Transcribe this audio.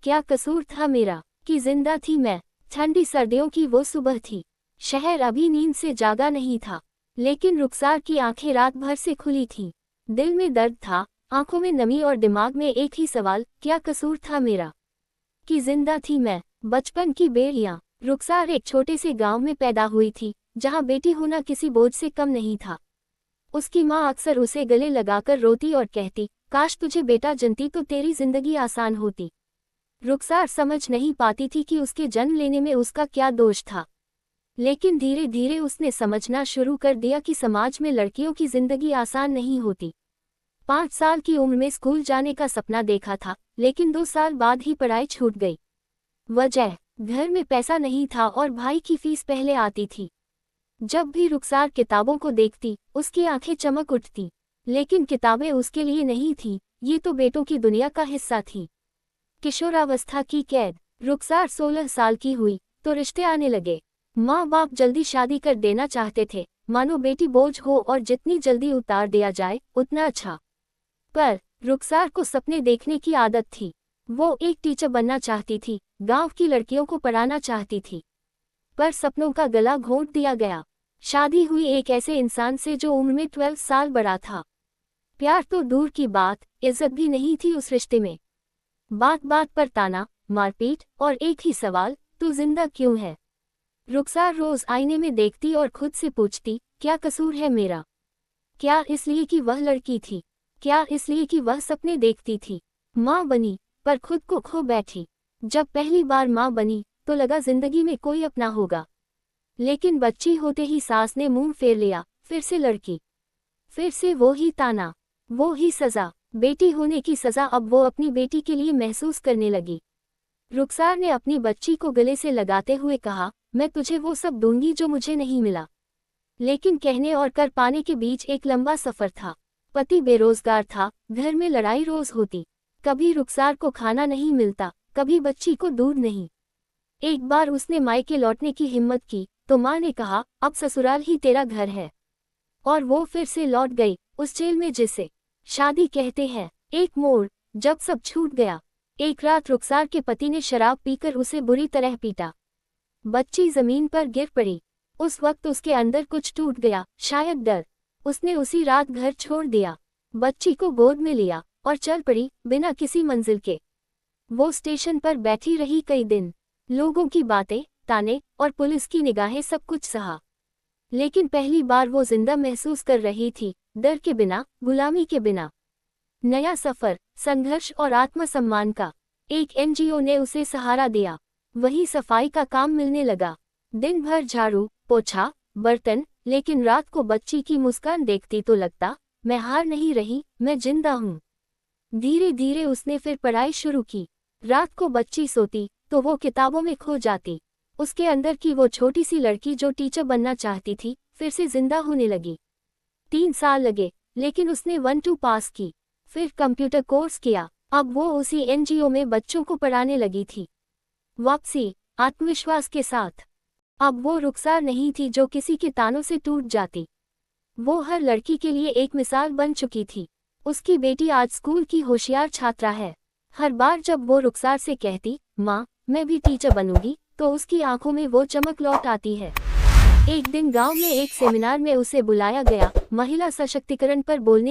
क्या कसूर था मेरा कि जिंदा थी मैं। ठंडी सर्दियों की वो सुबह थी। शहर अभी नींद से जागा नहीं था, लेकिन रुखसार की आंखें रात भर से खुली थीं। दिल में दर्द था, आंखों में नमी और दिमाग में एक ही सवाल, क्या कसूर था मेरा कि जिंदा थी मैं। बचपन की बेड़ियां। रुखसार एक छोटे से गांव में पैदा हुई थी, जहां बेटी होना किसी बोझ से कम नहीं था। उसकी माँ अक्सर उसे गले लगाकर रोती और कहती, काश तुझे बेटा जनती तो तेरी जिंदगी आसान होती। रुखसार समझ नहीं पाती थी कि उसके जन्म लेने में उसका क्या दोष था, लेकिन धीरे धीरे उसने समझना शुरू कर दिया कि समाज में लड़कियों की जिंदगी आसान नहीं होती। 5 साल की उम्र में स्कूल जाने का सपना देखा था, लेकिन 2 साल बाद ही पढ़ाई छूट गई। वजह, घर में पैसा नहीं था और भाई की फीस पहले आती थी। जब भी रुखसार किताबों को देखती, उसकी आंखें चमक उठती, लेकिन किताबें उसके लिए नहीं थीं, ये तो बेटों की दुनिया का हिस्सा थी। किशोरावस्था की कैद। रुखसार 16 साल की हुई तो रिश्ते आने लगे। माँ बाप जल्दी शादी कर देना चाहते थे, मानो बेटी बोझ हो और जितनी जल्दी उतार दिया जाए उतना अच्छा। पर रुखसार को सपने देखने की आदत थी। वो एक टीचर बनना चाहती थी, गांव की लड़कियों को पढ़ाना चाहती थी, पर सपनों का गला घोंट दिया गया। शादी हुई एक ऐसे इंसान से जो उम्र में 12 साल बड़ा था। प्यार तो दूर की बात, इज्जत भी नहीं थी उस रिश्ते में। बात बात पर ताना, मारपीट और एक ही सवाल, तू जिंदा क्यों है। रुखसार रोज आईने में देखती और खुद से पूछती, क्या कसूर है मेरा। क्या इसलिए कि वह लड़की थी, क्या इसलिए कि वह सपने देखती थी। माँ बनी, पर खुद को खो बैठी। जब पहली बार माँ बनी तो लगा जिंदगी में कोई अपना होगा, लेकिन बच्ची होते ही सास ने मुंह फेर लिया। फिर से लड़की, फिर से वो ही ताना, वो ही सजा। बेटी होने की सजा अब वो अपनी बेटी के लिए महसूस करने लगी। रुखसार ने अपनी बच्ची को गले से लगाते हुए कहा, मैं तुझे वो सब दूंगी जो मुझे नहीं मिला। लेकिन कहने और कर पाने के बीच एक लंबा सफर था। पति बेरोजगार था, घर में लड़ाई रोज होती। कभी रुखसार को खाना नहीं मिलता, कभी बच्ची को दूध नहीं। एक बार उसने मायके लौटने की हिम्मत की तो माँ ने कहा, अब ससुराल ही तेरा घर है। और वो फिर से लौट गई, उस जेल में जिसे शादी कहते हैं। एक मोड़, जब सब छूट गया। एक रात रुखसार के पति ने शराब पीकर उसे बुरी तरह पीटा। बच्ची जमीन पर गिर पड़ी। उस वक्त उसके अंदर कुछ टूट गया, शायद डर। उसने उसी रात घर छोड़ दिया, बच्ची को गोद में लिया और चल पड़ी बिना किसी मंजिल के। वो स्टेशन पर बैठी रही कई दिन। लोगों की बातें, ताने और पुलिस की निगाहें सब कुछ सहा, लेकिन पहली बार वो जिंदा महसूस कर रही थी, डर के बिना, गुलामी के बिना। नया सफर, संघर्ष और आत्मसम्मान का। एक एनजीओ ने उसे सहारा दिया। वही सफाई का काम मिलने लगा। दिन भर झाड़ू, पोछा, बर्तन, लेकिन रात को बच्ची की मुस्कान देखती तो लगता, मैं हार नहीं रही, मैं जिंदा हूँ। धीरे धीरे उसने फिर पढ़ाई शुरू की। रात को बच्ची सोती तो वो किताबों में खो जाती। उसके अंदर की वो छोटी सी लड़की जो टीचर बनना चाहती थी, फिर से जिंदा होने लगी। 3 साल लगे, लेकिन उसने 1-2 पास की। फिर कंप्यूटर कोर्स किया। अब वो उसी एनजीओ में बच्चों को पढ़ाने लगी थी, वापसी, आत्मविश्वास के साथ। अब वो रुखसार नहीं थी जो किसी के तानों से टूट जाती। वो हर लड़की के लिए एक मिसाल बन चुकी थी। उसकी बेटी आज स्कूल की होशियार छात्रा है। हर बार जब वो रुखसार से कहती, माँ मैं भी टीचर बनूंगी, तो उसकी आंखों में वो चमक लौट आती है। एक दिन गांव में एक सेमिनार में उसे बुलाया गया, महिला सशक्तिकरण पर बोलने